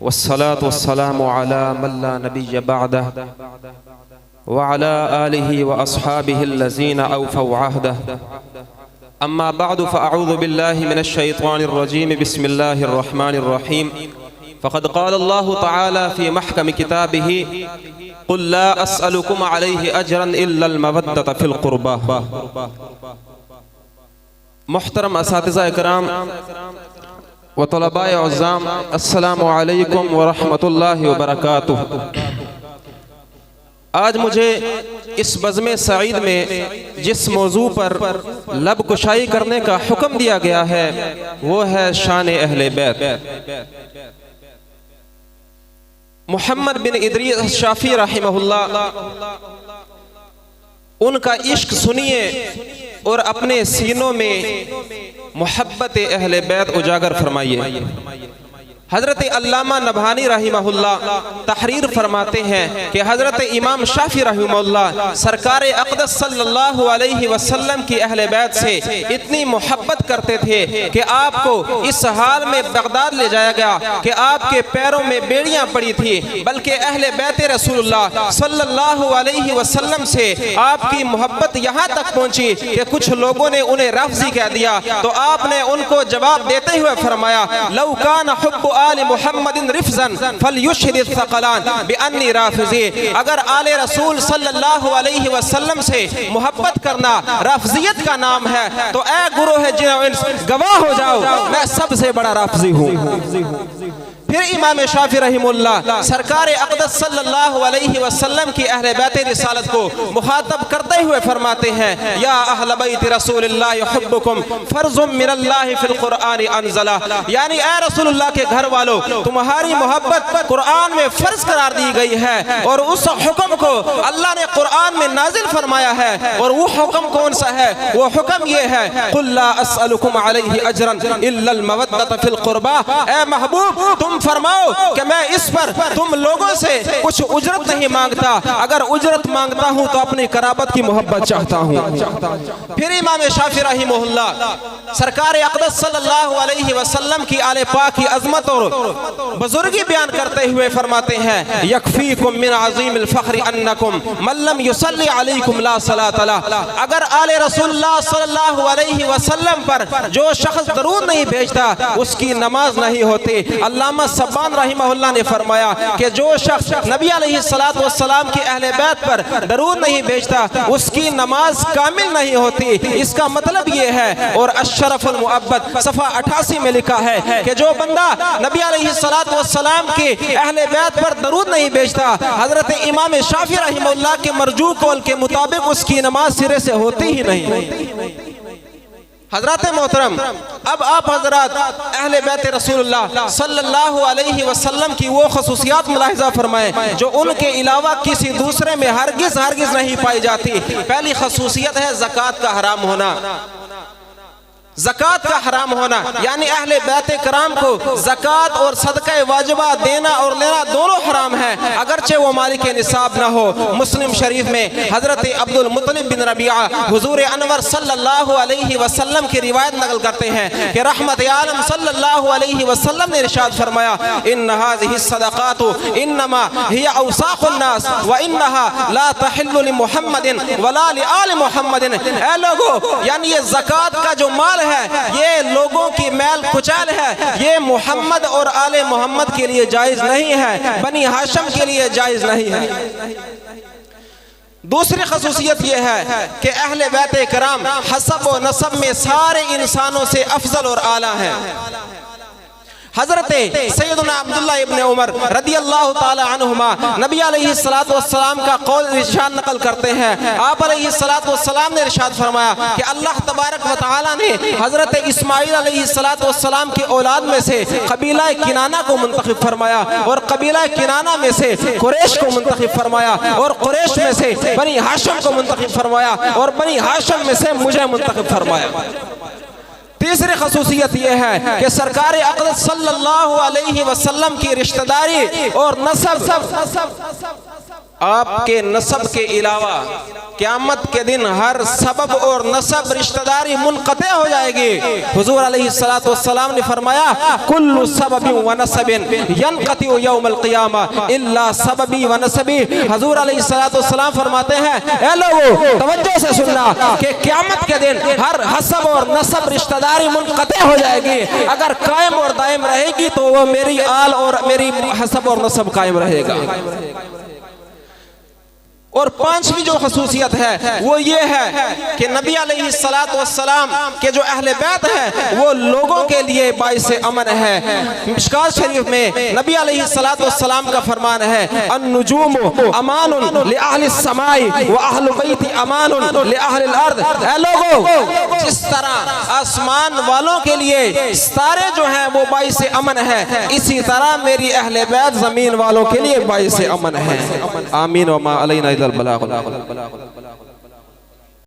वस्सलातु वस्सलामु अला मन ला नबिय्य बअदह व अला आलिहि व अस्हाबिहि allज़ीना औफ़ौ अहदह। अम्मा बअदु फ़अऊज़ु बिल्लाहि मिनश शैतानिर रजीम। बिस्मिल्लाहिर रहमानिर रहीम। फ़क़द क़ाल अल्लाहु तआला फ़ी महकम किताबिही क़ुल ला अस्अलुकुम अलैहि अजरन इल्लल मवद्दत फ़िल क़ुरबा। मुहतरम असातिज़ा इकराम व तलबाए अज़्ज़ाम, अस्सलामु अलैकुम व रहमतुल्लाहि व बरकातुहू। आज मुझे इस बज़्म सईद में जिस मौजू पर लब कुशाई करने का हुक्म दिया गया है वो है शान अहले बैत। मोहम्मद बिन इदरीस शाफी रहमहुल्लाह, उनका इश्क सुनिए और अपने सीनों में मोहब्बत अहले बैत उजागर फरमाइए। हजरत अल्लामा नबहानी रहमहुल्लाह तहरीर फरमाते हैं कि हजरत इमाम शाफी रहमहुल्लाह सरकार अक़दस सल्लल्लाहु अलैहि वसल्लम की अहले बैत से इतनी मोहब्बत करते थे कि आपको इस हाल में बगदाद ले जाया गया कि आपके पैरों में बेड़ियां पड़ी थी, बल्कि अहले बैत रसूलुल्लाह सल्लल्लाहु अलैहि वसल्लम से आपकी मोहब्बत यहाँ तक पहुँची कि कुछ लोगों ने उन्हें रफ़्ज़ी कह दिया, तो आपने उनको जवाब देते हुए फरमाया, लौ कान हुब्बु आले मुहम्मदिन रिफ़ज़न फ़लयुशहिद थक़लान बिअन्नी राफ़िज़ी। अगर आले रसूल सल्लल्लाहु अलैहि वसल्लम से मोहब्बत करना राफ़िज़ियत का नाम है तो ऐ गुरोह जिन गवाह हो जाओ, मैं सबसे बड़ा राफ़िज़ी हूँ। फिर इमाम शाफी रहमहुल्लाह सरकार अक़दस सल्लल्लाहु अलैहि वसल्लम की अहले बैत रिसालत को मुखातब करते हुए फरमाते हैं, या अहल बैत रसूलिल्लाह हुब्बुकुम फ़र्ज़ुम मिनल्लाहि फ़िल क़ुरआन अनज़ला। यानी ए रसूलुल्लाह के घर वालों, तुम्हारी मोहब्बत कुरान में फ़र्ज करार दी गई है और उस हुक्म को अल्लाह ने कुरान में नाजिल फरमाया है। और वो हुक्म कौन सा है? वो हुक्म ये है, क़ुल ला अस्अलुकुम अलैहि अजरन इल्लल मवद्दत फ़िल क़ुरबा। ए महबूब, तुम फरमाओ कि मैं इस पर तुम लोगों से कुछ उजरत नहीं मांगता, अगर उजरत मांगता हूं तो अपनी कराबत की मोहब्बत चाहता हूं। फिर इमाम शाफी रहमहुल्लाह सरकार अक़दस सल्लल्लाहु अलैहि वसल्लम की आले पाक की अज़मत और बुजुर्गी बयान करते हुए फरमाते हैं, यकफीकुम मिन अज़ीमिल फ़ख्रि अन्नकुम मन लम युसल्ली अलैकुम ला सलात लह। अगर आले रसूलुल्लाह सल्लल्लाहु अलैहि वसल्लम पर जो शख्स दरूद नहीं भेजता उसकी नमाज नहीं होती। अल्लामा सब्बान रहमहुल्लाह ने फरमाया कि जो शख्स नबी अलैहिस्सलातु वस्सलाम की अहले बैत पर दरूद नहीं भेजता उसकी नमाज कामिल नहीं होती। इसका मतलब ये है, और अशरफुल मुअब्बद सफ़ा 88 में लिखा है कि जो बंदा नबी अलैहिस्सलातु वस्सलाम की अहले बैत पर दरूद नहीं भेजता, हजरत इमाम शाफी रहमहुल्लाह के मरजू कौल के मुताबिक उसकी नमाज सिरे से होती ही नहीं। हजरत मोहतरम, अब आप हजरत अहले बैत रसूलुल्लाह सल्लल्लाहु अलैहि वसल्लम की वो खसूसियात मुलाहिज़ा फरमाएं जो उनके अलावा किसी दूसरे में हरगिज़ नहीं पाई जाती। पहली खसूसियत है ज़कात का हराम होना। ज़कात का हराम होना यानी अहले बैत कराम को ज़कात और सदका वाजिबा देना और लेना दोनों हराम है, अगरचे वो मालिक निसाब ना हो। मुस्लिम शरीफ में हजरत अब्दुल मुत्तलिब बिन रबिया हुजूर अनवर सल्लल्लाहु अलैहि वसल्लम की रिवायत नकल करते हैं कि रहमत आलम सल्लल्लाहु अलैहि वसल्लम ने इरशाद फरमाया, इन हाज़िहि सदक़ातु इन्नमा हिया औसाख़ुन नास व इन्नहा ला तहिल्लु लि मुहम्मदिन वला लि आलि मुहम्मदिन। ऐ लोगों, यानी ये ज़कात का जो माल है ये लोगों की मैल कुचैल है, ये मोहम्मद और आले मोहम्मद के लिए जायज नहीं है, बनी हाशिम के लिए जायज नहीं है। दूसरी खसूसियत यह है कि अहले बैत कराम हसब व नसब में सारे इंसानों से अफजल और आला हैं। हजरत सैयदना अब्दुल्लाह इब्न उमर रदियल्लाहु ताला अन्हुमा नबी अलैहिस्सलातु वस्सलाम का कौल इरशाद नकल करते हैं। आप अलैहिस्सलातु वस्सलाम ने इरशाद फरमाया कि अल्लाह तबारक व तआला ने हजरत इस्माइल अलैहिस्सलातु वस्सलाम की औलाद में से कबीला किनाना को मुंतखब फरमाया और कबीला किनाना में से कुरैश को मुंतखब फरमाया और कुरैश में से बनी हाशिम को मुंतखब फरमाया और बनी हाशिम में से मुझे मुंतखब फरमाया। तीसरी खसूसियत यह है कि सरकार अक़दस सल्लल्लाहु अलैहि वसल्लम की रिश्तेदारी और नसब आपके नसब के अलावा क़यामत के दिन हर सबब और नसब रिश्तेदारी मुनक़ते हो जाएगी। हुज़ूर अलैहिस्सलातु वस्सलाम ने फरमाया कुल्लु सबबिन व नसबिन यनक़तिउ यौमल क़ियामा इल्ला सबबी व नसबी। हुज़ूर अलैहिस्सलातु वस्सलाम फरमाते हैं, ए लोगों तवज्जो से सुनना कि क़यामत के दिन हर हसब और नसब रिश्तेदारी मुनक़ते हो जाएगी। अगर कायम और दायम रहेगी तो वो मेरी आल और मेरी हसब और नसब कायम रहेगा। और पांचवी जो खसूसियत है वो ये है कि नबी अलैहिस्सलातु वस्सलाम के जो अहले बैत है वो लोगों के लिए बाइस अमन है। मिशकात शरीफ में नबी अलैहिस्सलातु वस्सलाम का फरमान है अन्नुजूमु अमानुन लि अहलिस समाई व अहलु बैती अमानुन लि अहलिल अर्द। ऐ लोगों, जिस तरह आसमान वालों के लिए सितारे जो हैं वो बाइस अमन है, इसी तरह मेरी अहले बैत जमीन वालों के लिए बाइस अमन है। आमीन व मा अलैना इल्लल बलाग।